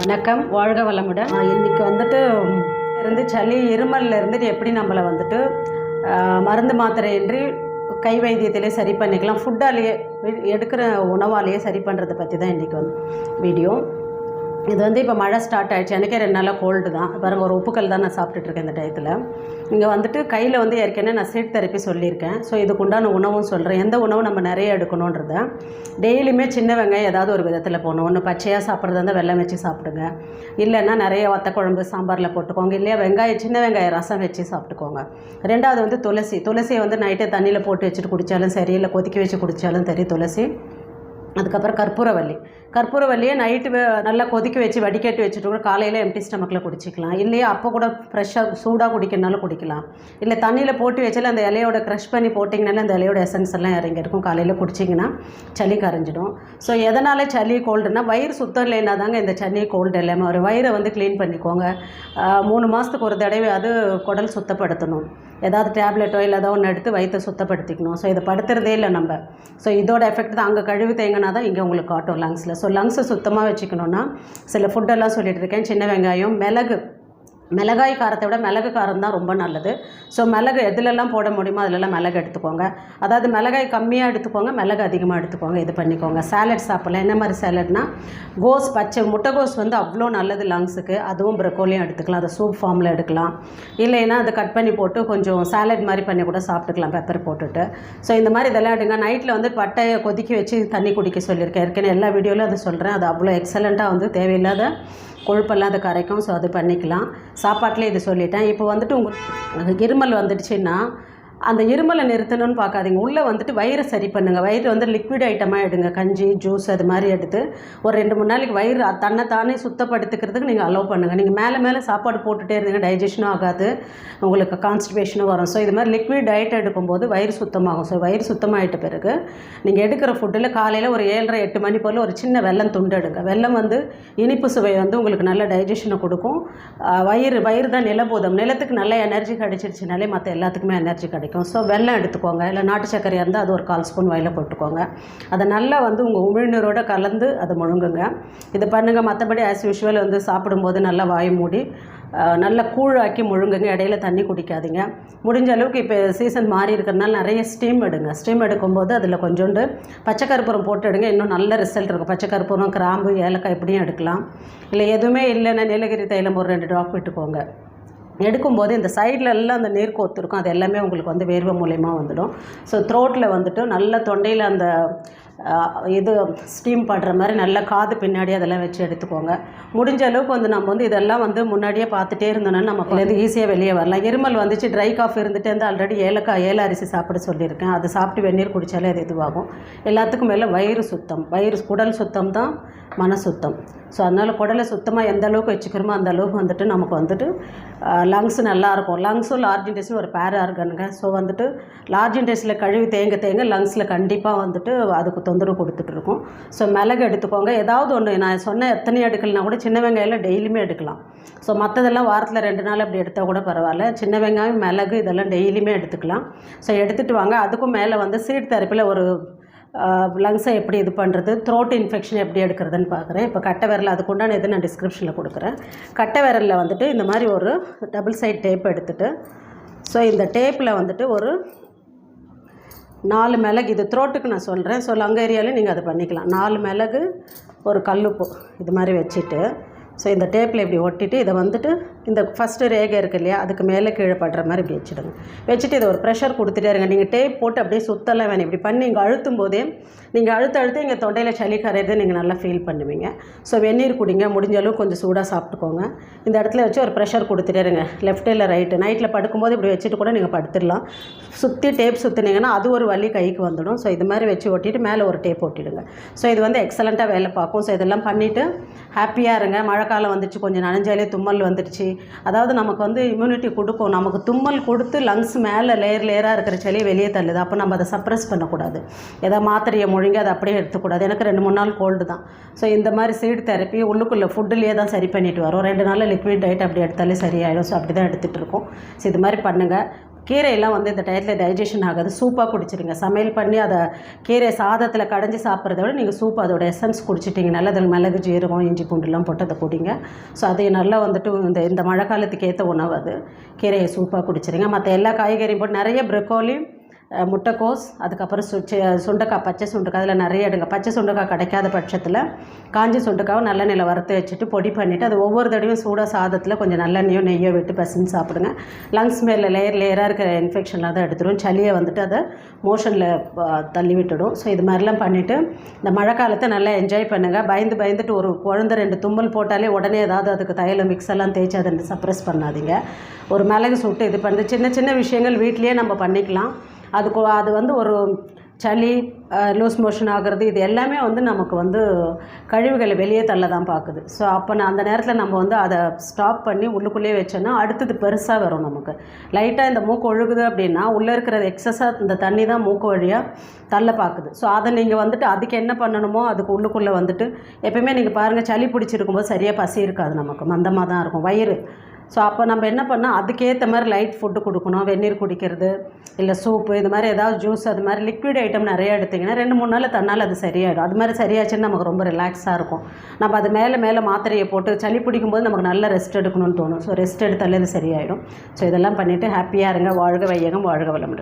வணக்கம், வாழ்க வளமுடன். இன்றைக்கி வந்துட்டு சளி இருமலில் இருந்துட்டு எப்படி நம்மளை வந்துட்டு மருந்து மாத்திரையின்றி கை வைத்தியத்திலே சரி பண்ணிக்கலாம், ஃபுட்டாலேயே எடுக்கிற உணவாலேயே சரி பண்ணுறதை பற்றி தான் இன்றைக்கி வீடியோ. இது வந்து இப்போ மழை ஸ்டார்ட் ஆகிடுச்சு. எனக்கே 2 நாளாக கோல்டு தான். பாருங்கள், ஒரு உப்புக்கல் தான் நான் சாப்பிட்டுட்ருக்கேன் இந்த டயத்தில். இங்கே வந்துட்டு கையில் வந்து ஏற்கனவே நான் சீட் தெரப்பி சொல்லியிருக்கேன். ஸோ இதுக்குண்டான உணவும் சொல்கிறேன். எந்த உணவும் நம்ம நிறைய எடுக்கணுன்றத. டெய்லியுமே சின்ன வெங்காயம் ஏதாவது ஒரு விதத்தில் போகணும். ஒன்று பச்சையாக சாப்பிட்றதா இருந்தால் வெல்லம் வச்சு சாப்பிடுங்க, இல்லைன்னா நிறைய வத்த குழம்பு சாம்பாரில் போட்டுக்கோங்க, இல்லையா சின்ன வெங்காயம் ரசம் வச்சு சாப்பிட்டுக்கோங்க. 2வது வந்து துளசியை வந்து நைட்டே தண்ணியில் போட்டு வச்சுட்டு குடித்தாலும் சரி, இல்லை கொதிக்க வச்சு குடித்தாலும் சரி துளசி. அதுக்கப்புறம் கற்பூரவல்லியை நைட்டு நல்லா கொதிக்க வச்சு வடிகட்டி வச்சுட்டு கூட காலையில் எம்டி ஸ்டமக்கில் குடிச்சிக்கலாம். இல்லையா அப்போ கூட ஃப்ரெஷ்ஷாக சூடாக குடிக்கணுனாலும் குடிக்கலாம். இல்லை தண்ணியில் போட்டு வச்சாலும் அந்த இலையோட க்ரஷ் பண்ணி போட்டிங்கனால அந்த இலையோட எசன்ஸ் எல்லாம் இறங்கியிருக்கும். காலையில் குடிச்சிங்கன்னா சளி கரைஞ்சிடும். ஸோ எதனால் சளி கோல்டுனா வயிறு சுத்தம் இல்லைன்னா தாங்க இந்த சளி கோல்டு எல்லாமே. ஒரு வயிறை வந்து க்ளீன் பண்ணிக்கோங்க. 3 மாதத்துக்கு ஒரு தடவை அது குடல் சுத்தப்படுத்தணும். ஏதாவது டேப்லெட்டோ இல்லை ஏதோ ஒன்று எடுத்து வயிற்றை சுத்தப்படுத்திக்கணும். ஸோ இதை படுத்துறதே இல்லை நம்ம. ஸோ இதோட எஃபெக்ட் தான். அங்கே கழிவு தேங்கினா தான் இங்கே உங்களுக்கு காட்டும் லங்ஸில். ஸோ லங்ஸை சுத்தமாக வச்சுக்கணுன்னா சில ஃபுட்டெல்லாம் சொல்லிகிட்டு இருக்கேன். சின்ன வெங்காயம், மிளகாய் காரத்தை விட மிளகு காரம் தான் ரொம்ப நல்லது. ஸோ மிளகு எதுலெல்லாம் போட முடியுமோ அதிலெல்லாம் மிளகு எடுத்துக்கோங்க. அதாவது மிளகாய் கம்மியாக எடுத்துக்கோங்க, மிளகு அதிகமாக எடுத்துக்கோங்க. இது பண்ணிக்கோங்க. சாலட் சாப்பிட்லாம். என்ன மாதிரி சாலட்னா, முட்டைகோஸ் வந்து அவ்வளோ நல்லது லங்ஸுக்கு. அதுவும் ப்ரொக்கோலியும் எடுத்துக்கலாம். அதை சூப் ஃபார்மில் எடுக்கலாம். இல்லைன்னா அதை கட் பண்ணி போட்டு கொஞ்சம் சாலட் மாதிரி பண்ணி கூட சாப்பிட்டுக்கலாம், பெப்பர் போட்டுட்டு. ஸோ இந்த மாதிரி இதெல்லாம் எடுங்க. நைட்டில் வந்து பட்டையை கொதிக்க வச்சு தண்ணி குடிக்க சொல்லியிருக்கேன். ஏற்கனவே எல்லா வீடியோவிலும் அதை சொல்கிறேன். அது அவ்வளோ எக்ஸலண்ட்டாக வந்து தேவையில்லாத கொழுப்பெல்லாம் அது கரைக்கும். ஸோ அது பண்ணிக்கலாம். சாப்பாட்டிலே இது சொல்லிட்டேன். இப்போ வந்துட்டு உங்களுக்கு இருமல் வந்துடுச்சுன்னா அந்த இருமலை நிறுத்தணும்னு பார்க்காதீங்க. உள்ளே வந்துட்டு வயிறை சரி பண்ணுங்கள். வயிறு வந்து லிக்விட் ஐட்டமாக எடுங்க. கஞ்சி, ஜூஸ் அது மாதிரி எடுத்து ஒரு 2-3 நாளைக்கு வயிறு தன்னைத்தானே சுத்தப்படுத்திக்கிறதுக்கு நீங்கள் அலோவ் பண்ணுங்கள். நீங்கள் மேலே சாப்பாடு போட்டுகிட்டே இருந்தீங்க, டைஜஷனும் ஆகாது, உங்களுக்கு கான்ஸ்டிபேஷனும் வரும். ஸோ இது மாதிரி லிக்விட் டயட் எடுக்கும்போது வயிறு சுத்தமாகும். ஸோ வயிறு சுத்தமாகிட்ட பிறகு நீங்கள் எடுக்கிற ஃபுட்டில் காலையில் ஒரு 7:30-8 மணி போல் ஒரு சின்ன வெல்லம் துண்டு எடுங்க. வெல்லம் வந்து இனிப்பு சுவை வந்து உங்களுக்கு நல்ல டைஜஷனை கொடுக்கும். வயிறு தான் நிலபோதம். நிலத்துக்கு நல்ல எனர்ஜி கிடைச்சிருச்சுனாலே மற்ற எல்லாத்துக்குமே எனர்ஜி கிடைக்கும். ஸோ வெல்லம் எடுத்துக்கோங்க. இல்லை நாட்டு சர்க்கரையாக இருந்தால் அது ஒரு 1/4 ஸ்பூன் வாயில் போட்டுக்கோங்க. அதை நல்லா வந்து உங்கள் உமிழ்நீரோடு கலந்து அதை முழுங்குங்க. இதை பண்ணுங்கள். மற்றபடி ஆஸ் யூஷுவல் வந்து சாப்பிடும்போது நல்லா வாய் மூடி நல்லா கூழாக்கி முழுங்குங்க. இடையில தண்ணி குடிக்காதீங்க. முடிஞ்ச அளவுக்கு இப்போ சீசன் மாறி இருக்கிறதுனால நிறைய ஸ்டீம் எடுங்க. ஸ்டீம் எடுக்கும்போது அதில் கொஞ்சோண்டு பச்சை கற்பூரம் போட்டு எடுங்க. இன்னும் நல்ல ரிசல்ட் இருக்கும். பச்சை கற்பூரம், கிராம்பு, ஏலக்காய் இப்படியும் எடுக்கலாம். இல்லை எதுவுமே இல்லைன்னா நீலகிரி தைலம் ஒரு 2 ட்ராப் விட்டுக்கோங்க. எடுக்கும்போது இந்த சைடில் எல்லாம் அந்த நீர் கோத்துருக்கும். அது எல்லாமே உங்களுக்கு வந்து வேர்வை மூலயமா வந்துடும். ஸோ த்ரோட்டில் வந்துட்டு நல்ல தொண்டையில் அந்த இது ஸ்டீம் பண்ணுற மாதிரி நல்ல காது பின்னாடி அதெல்லாம் வச்சு எடுத்துக்கோங்க. முடிஞ்ச அளவுக்கு வந்து நம்ம வந்து இதெல்லாம் வந்து முன்னாடியே பார்த்துட்டே இருந்தோன்னா நமக்கு வந்து ஈஸியாக வெளியே வரலாம். இருமல் வந்துச்சு, ட்ரை காஃப் இருந்துகிட்டே இருந்தால் ஆல்ரெடி ஏல அரிசி சாப்பிட சொல்லியிருக்கேன். அதை சாப்பிட்டு வெந்நீர் குடித்தாலே அது இதுவாகும். எல்லாத்துக்கும் மேலே குடல் சுத்தம் தான் மன சுத்தம். ஸோ அதனால் குடலை சுத்தமாக எந்த அளவுக்கு வச்சுக்கிறோமோ அந்த அளவுக்கு வந்துட்டு நமக்கு வந்துட்டு லங்ஸ் நல்லாயிருக்கும். லங்ஸும் லார்ஜ் இன்டெஸ்டின் ஒரு பேர் ஆர்கனுங்க. ஸோ வந்துட்டு லார்ஜ் இன்டெஸ்டினில் கழுவி தேங்க லங்ஸில் கண்டிப்பாக வந்துட்டு அதுக்கு தொந்தரவு கொடுத்துட்ருக்கும். ஸோ மிளகு எடுத்துக்கோங்க. ஏதாவது ஒன்று நான் சொன்ன எத்தனை எடுக்கலைன்னா கூட சின்ன வெங்காயம் டெய்லியுமே எடுக்கலாம். ஸோ மற்றதெல்லாம் வாரத்தில் 2 நாள் அப்படி எடுத்தால் கூட பரவாயில்ல. சின்ன வெங்காயம், மிளகு இதெல்லாம் டெய்லியுமே எடுத்துக்கலாம். ஸோ எடுத்துகிட்டு வாங்க. அதுக்கும் மேலே வந்து சீட் தெரப்பியில் ஒரு லங்ஸை எப்படி இது பண்ணுறது, த்ரோட் இன்ஃபெக்ஷன் எப்படி எடுக்கிறதுன்னு பார்க்குறேன். இப்போ கட்டை விரல் அதுக்குண்டான எது நான் டிஸ்கிரிப்ஷனில் கொடுக்குறேன். கட்டை விரலில் வந்துட்டு இந்த மாதிரி ஒரு டபுள் சைட் டேப் எடுத்துகிட்டு, ஸோ இந்த டேப்பில் வந்துட்டு ஒரு 4 மிளகு, இது த்ரோட்டுக்கு நான் சொல்கிறேன். ஸோ லங் ஏரியாவில் நீங்கள் அதை பண்ணிக்கலாம். 4 மிளகு, ஒரு கல்லுப்பு இது மாதிரி வச்சுட்டு, ஸோ இந்த டேப்பில் இப்படி ஒட்டிட்டு இதை வந்துட்டு இந்த ஃபஸ்ட்டு ரேகை இருக்குது இல்லையா, அதுக்கு மேலே கீழே படுற மாதிரி இப்படி வச்சுட்டு இதை ஒரு ப்ரெஷர் கொடுத்துட்டே இருங்க. நீங்கள் டேப் போட்டு அப்படியே சுத்தலாம் வேணும். இப்படி பண்ணி இங்கே அழுத்தும் போதே நீங்கள் அழுத்த இங்கே தொண்டையில் சளி கரையிறது நீங்கள் நல்லா ஃபீல் பண்ணுவீங்க. ஸோ வெந்நீர் குடிங்க. முடிஞ்ச அளவுக்கு கொஞ்சம் சூடாக சாப்பிட்டுக்கோங்க. இந்த இடத்துல வச்சு ஒரு ப்ரெஷர் கொடுத்துட்டே இருங்க. லெஃப்ட் இல்லை ரைட்டு. நைட்டில் படுக்கும்போது இப்படி வச்சுட்டு கூட நீங்கள் படுத்துடலாம். சுற்றி டேப் சுற்றினீங்கன்னா அது ஒரு வலி கைக்கு வந்துடும். ஸோ இது மாதிரி வச்சு ஒட்டிட்டு மேலே ஒரு டேப் ஒட்டிடுங்க. ஸோ இது வந்து எக்ஸலண்ட்டாக வேலை பார்க்கும். ஸோ இதெல்லாம் பண்ணிவிட்டு ஹாப்பியாக இருங்க. மழைக்காலம் வந்துடுச்சு, கொஞ்சம் நனைஞ்சாலே தும்மல் வந்துடுச்சு. அதாவது நமக்கு வந்து இம்யூனிட்டி கொடுக்கும். நமக்கு தும்மல் கொடுத்து லங்ஸ் மேலே லேயராக இருக்கிற சளியை வெளியே தள்ளுது. அப்போ நம்ம அதை சப்ரெஸ் பண்ணக்கூடாது. ஏதாவது மாத்திரையை முழுங்கி அதை அப்படியே எடுத்துக்கூடாது. எனக்கு 2-3 நாள் கோல்டு தான். ஸோ இந்த மாதிரி சீட் தெரப்பி உள்ளுக்குள்ளே ஃபுட்டுலேயே தான் சரி பண்ணிட்டு வரோம். 2 நாளில் லிக்விட் டயட் அப்படி எடுத்தாலே சரியாயிடும். ஸோ அப்படி தான் எடுத்துகிட்டு இருக்கோம். ஸோ இது மாதிரி பண்ணுங்கள். கீரையெல்லாம் வந்து இந்த டயத்தில் டைஜஷன் ஆகாது. சூப்பாக குடிச்சிடுங்க. சமையல் பண்ணி அதை கீரை சாதத்தில் கடைஞ்சி சாப்பிட்றத விட நீங்கள் சூப் அதோட எசன்ஸ் குடிச்சிட்டிங்க. நல்லது மிளகு, ஜீரகம், இஞ்சி பூண்டுலாம் போட்டு அதை குடிங்க. ஸோ அதை நல்லா வந்துட்டு இந்த மழை காலத்துக்கு ஏற்ற உணவு அது. கீரையை சூப்பாக குடிச்சிடுங்க. மற்ற எல்லா காய்கறியும் போட்டு நிறைய ப்ரொக்கோலி, முட்டைக்கோஸ், அதுக்கப்புறம் சுண்டைக்காய், பச்சை சுண்டைக்காய், அதில் நிறைய எடுங்க. பச்சை சுண்டைக்காய் கிடைக்காத பட்சத்தில் காஞ்சி சுண்டைக்காவை நல்லெண்ணெயில் வறுத்து வச்சுட்டு பொடி பண்ணிவிட்டு அது ஒவ்வொரு தடவையும் சூடாக சாதத்தில் கொஞ்சம் நல்லெண்ணெயோ நெய்யோ விட்டு பசங்க சாப்பிடுங்க. லங்ஸ் மேலே லேயராக இருக்கிற இன்ஃபெக்ஷன்லாம் தான் எடுத்துடும். சளியை வந்துட்டு அதை மோஷனில் தள்ளி விட்டுடும். ஸோ இது மாதிரிலாம் பண்ணிவிட்டு இந்த மழை காலத்தை நல்லா என்ஜாய் பண்ணுங்கள். பயந்துட்டு ஒரு குழந்தை 2 தும்மல் போட்டாலே உடனே ஏதாவது அதுக்கு தைலம் மிக்ஸ் எல்லாம் தேய்ச்சி அதை சப்ரெஸ் பண்ணாதீங்க. ஒரு மிளகு சுட்டு இது பண்ணி சின்ன விஷயங்கள் வீட்லேயே நம்ம பண்ணிக்கலாம். அது வந்து ஒரு சளி, லூஸ் மோஷன் ஆகிறது, இது எல்லாமே வந்து நமக்கு வந்து கழிவுகளை வெளியே தள்ள தான் பார்க்குது. ஸோ அப்போ அந்த நேரத்தில் நம்ம வந்து அதை ஸ்டாப் பண்ணி உள்ளுக்குள்ளேயே வச்சோன்னா அடுத்தது பெருசாக வரும். நமக்கு லைட்டாக இந்த மூக்கு ஒழுகுது அப்படின்னா உள்ளே இருக்கிற எக்ஸஸாக இந்த தண்ணி தான் மூக்கு வழியாக தள்ள பார்க்குது. ஸோ அதை நீங்கள் வந்துட்டு அதுக்கு என்ன பண்ணணுமோ அதுக்கு உள்ளுக்குள்ளே வந்துட்டு எப்பயுமே நீங்கள் பாருங்கள், சளி பிடிச்சிருக்கும்போது சரியாக பசி இருக்காது, நமக்கு மந்தமாக தான் இருக்கும் வயிறு. ஸோ அப்போ நம்ம என்ன பண்ணால் அதுக்கேற்ற மாதிரி லைட் ஃபுட்டு கொடுக்கணும். வெந்நீர் குடிக்கிறது, இல்லை சூப்பு, இது மாதிரி ஏதாவது ஜூஸ், அது மாதிரி லிக்விட் ஐட்டம் நிறையா எடுத்திங்கன்னா 2-3 நாள் தன்னால் அது சரியாயிடும். அது மாதிரி சரியாச்சுன்னு நமக்கு ரொம்ப ரிலாக்ஸாக இருக்கும். நம்ம அது மேலே மாத்திரையை போட்டு சளி பிடிக்கும்போது நமக்கு நல்ல ரெஸ்ட் எடுக்கணும்னு தோணும். ஸோ ரெஸ்ட் எடுத்தாலே அது சரியாயிடும். ஸோ இதெல்லாம் பண்ணிவிட்டு ஹாப்பியாக இருங்க. வாழ்க வையகம், வாழ்க வளமுடன்.